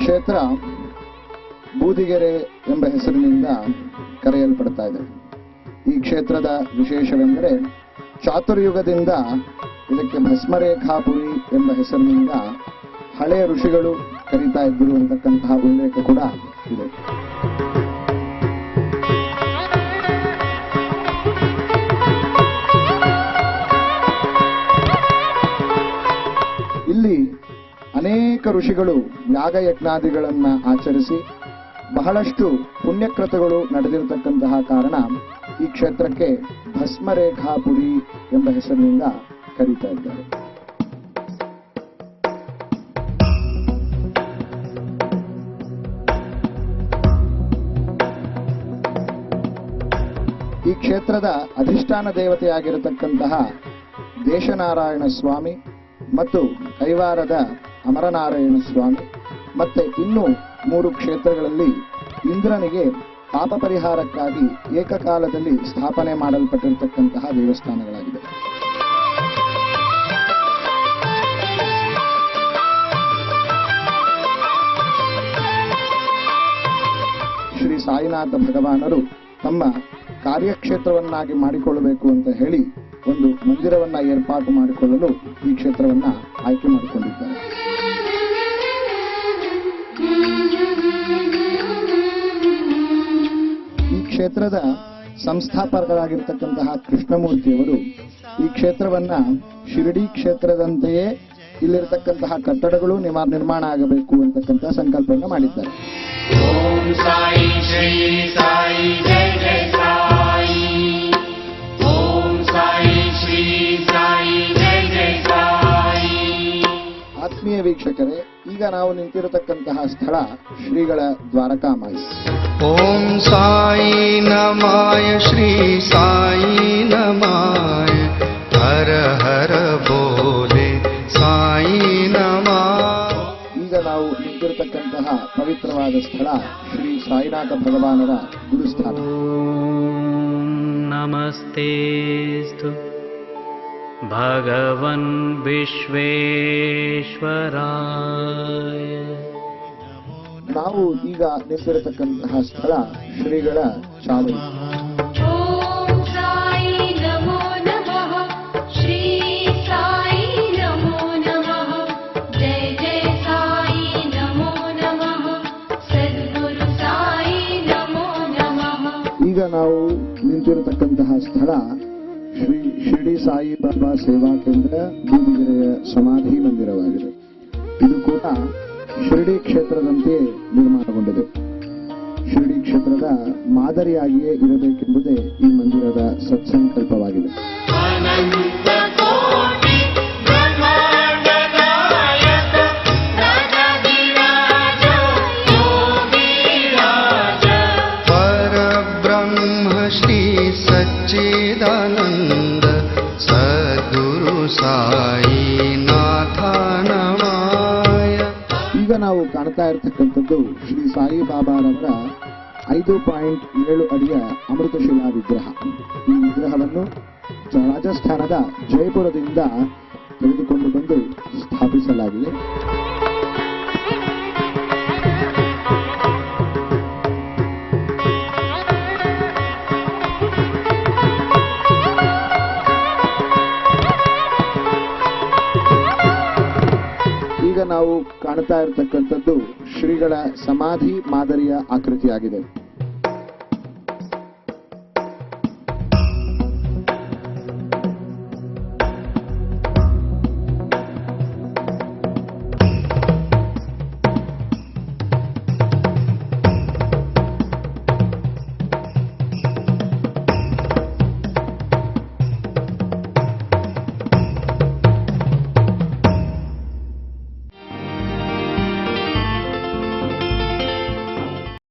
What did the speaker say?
ಕ್ಷೇತ್ರ ಬೂದಿಗೆರೆ ಎಂಬ ಹೆಸರಿನಿಂದ ಕರೆಯಲ್ಪಡ್ತಾ ಇದೆ. ಈ ಕ್ಷೇತ್ರದ ವಿಶೇಷವೆಂದರೆ ಚಾತುರ್ಯುಗದಿಂದ ಇದಕ್ಕೆ ಭಸ್ಮರೇಖಾಪುರಿ ಎಂಬ ಹೆಸರಿನಿಂದ ಹಳೆಯ ಋಷಿಗಳು ಕರೀತಾ ಇದ್ದರು ಅಂತಕ್ಕಂತಹ ಉಲ್ಲೇಖ ಕೂಡ ಇದೆ. ಇಲ್ಲಿ ಅನೇಕ ಋಷಿಗಳು ಯಾಗಯಜ್ಞಾದಿಗಳನ್ನ ಆಚರಿಸಿ ಬಹಳಷ್ಟು ಪುಣ್ಯಕೃತಗಳು ನಡೆದಿರತಕ್ಕಂತಹ ಕಾರಣ ಈ ಕ್ಷೇತ್ರಕ್ಕೆ ಭಸ್ಮರೇಖಾಪುರಿ ಎಂಬ ಹೆಸರಿನಿಂದ ಕರೀತಾ ಇದ್ದಾರೆ. ಈ ಕ್ಷೇತ್ರದ ಅಧಿಷ್ಠಾನ ದೇವತೆಯಾಗಿರತಕ್ಕಂತಹ ದೇಶನಾರಾಯಣ ಸ್ವಾಮಿ ಮತ್ತು ಕೈವಾರದ ಅಮರನಾರಾಯಣ ಸ್ವಾಮಿ ಮತ್ತೆ ಇನ್ನೂ 3 ಕ್ಷೇತ್ರಗಳಲ್ಲಿ ಇಂದ್ರನಿಗೆ ಪಾಪ ಪರಿಹಾರಕ್ಕಾಗಿ ಏಕಕಾಲದಲ್ಲಿ ಸ್ಥಾಪನೆ ಮಾಡಲ್ಪಟ್ಟಿರತಕ್ಕಂತಹ ದೇವಸ್ಥಾನಗಳಾಗಿದೆ. ಶ್ರೀ ಸಾಯಿನಾಥ ಭಗವಾನರು ತಮ್ಮ ಕಾರ್ಯಕ್ಷೇತ್ರವನ್ನಾಗಿ ಮಾಡಿಕೊಳ್ಳಬೇಕು ಅಂತ ಹೇಳಿ ಒಂದು ಮಂದಿರವನ್ನ ಏರ್ಪಾಟು ಮಾಡಿಕೊಳ್ಳಲು ಈ ಕ್ಷೇತ್ರವನ್ನ ಆಯ್ಕೆ ಮಾಡಿಕೊಂಡಿದ್ದಾರೆ. ಈ ಕ್ಷೇತ್ರದ ಸಂಸ್ಥಾಪಕರಾಗಿರ್ತಕ್ಕಂತಹ ಕೃಷ್ಣಮೂರ್ತಿಯವರು ಈ ಕ್ಷೇತ್ರವನ್ನ ಶಿರಡಿ ಕ್ಷೇತ್ರದಂತೆಯೇ ಇಲ್ಲಿರತಕ್ಕಂತಹ ಕಟ್ಟಡಗಳು ನಿರ್ಮಾಣ ಆಗಬೇಕು ಅಂತಕ್ಕಂತಹ ಸಂಕಲ್ಪವನ್ನು ಮಾಡಿದ್ದಾರೆ. ಓಂ ಸಾಯಿ ಶ್ರೀ ಸಾಯಿ ಜೈ ಜೈ ಸಾಯಿ. ಓಂ ಸಾಯಿ ಶ್ರೀ ಸಾಯಿ ಜೈ ಜೈ ಸಾಯಿ. ಆತ್ಮೀಯ ವೀಕ್ಷಕರೇ, ಈಗ ನಾವು ನಿಂತಿರತಕ್ಕಂತಹ ಸ್ಥಳ ಶ್ರೀಗಳ ದ್ವಾರಕಾಮಾಯಿ. ಓಂ ಸಾಯಿ ನಮಾಯ ಶ್ರೀ ಸಾಯಿ ನಮಾಯ ಹರ ಹರ ಬೋಲೆ ಸಾಯಿ ನಮಾಯ. ಈಗ ನಾವು ನಿಂತಿರತಕ್ಕಂತಹ ಪವಿತ್ರವಾದ ಸ್ಥಳ ಶ್ರೀ ಸಾಯಿನಾಥ ಭಗವಾನರ ಗುರುಸ್ಥಾನ. ನಮಸ್ತೇಸ್ತು ಭಗವನ್ ವಿಶ್ವೇಶ್ವರಾಯ. ನಾವು ಈಗ ನಿಂತಿರತಕ್ಕಂತಹ ಸ್ಥಳ ಶ್ರೀಗಳ ಚಾವಡಿ. ಓಂ ಸಾಯಿ ನಮೋ ನಮಃ. ಶ್ರೀ ಸಾಯಿ ನಮೋ ನಮಃ. ಜೈ ಜೈ ಸಾಯಿ ನಮೋ ನಮಃ. ಸದ್ಗುರು ಸಾಯಿ ನಮೋ ನಮಃ. ಈಗ ನಾವು ನಿಂತಿರತಕ್ಕಂತಹ ಸ್ಥಳ ಶ್ರೀ ಶಿರಡಿ ಸಾಯಿ ಬಾಬಾ ಸೇವಾ ಕೇಂದ್ರ ಬೂದಿಗೆರೆಯ ಸಮಾಧಿ ಮಂದಿರವಾಗಿದೆ. ಇದು ಕೂಡ ಶಿರಡಿ ಕ್ಷೇತ್ರದಂತೆ ನಿರ್ಮಾಣಗೊಂಡಿದೆ. ಶಿರಡಿ ಕ್ಷೇತ್ರದ ಮಾದರಿಯಾಗಿಯೇ ಇರಬೇಕೆಂಬುದೇ ಈ ಮಂದಿರದ ಸತ್ಸಂಕಲ್ಪವಾಗಿದೆ. ಪರಬ್ರಹ್ಮ ಶ್ರೀ ಸಚ್ಚಿದಾನಂದ ಸದ್ಗುರು ಸಾಯಿ ನಾಥ ನಮಾಯ. ಈಗ ನಾವು ಕಾಣ್ತಾ ಇರತಕ್ಕಂಥದ್ದು ಶ್ರೀ ಸಾಯಿ ಬಾಬಾರವರ 5.7 ಅಡಿಯ ಅಮೃತಶಿಲಾ ವಿಗ್ರಹ. ಈ ವಿಗ್ರಹವನ್ನು ರಾಜಸ್ಥಾನದ ಜೈಪುರದಿಂದ ತೆಗೆದುಕೊಂಡು ಬಂದು ಸ್ಥಾಪಿಸಲಾಗಿದೆ. ಈಗ ನಾವು ಕಾಣ್ತಾ ಇರತಕ್ಕಂಥದ್ದು ಶ್ರೀಗಳ ಸಮಾಧಿ ಮಾದರಿಯ ಆಕೃತಿಯಾಗಿದೆ.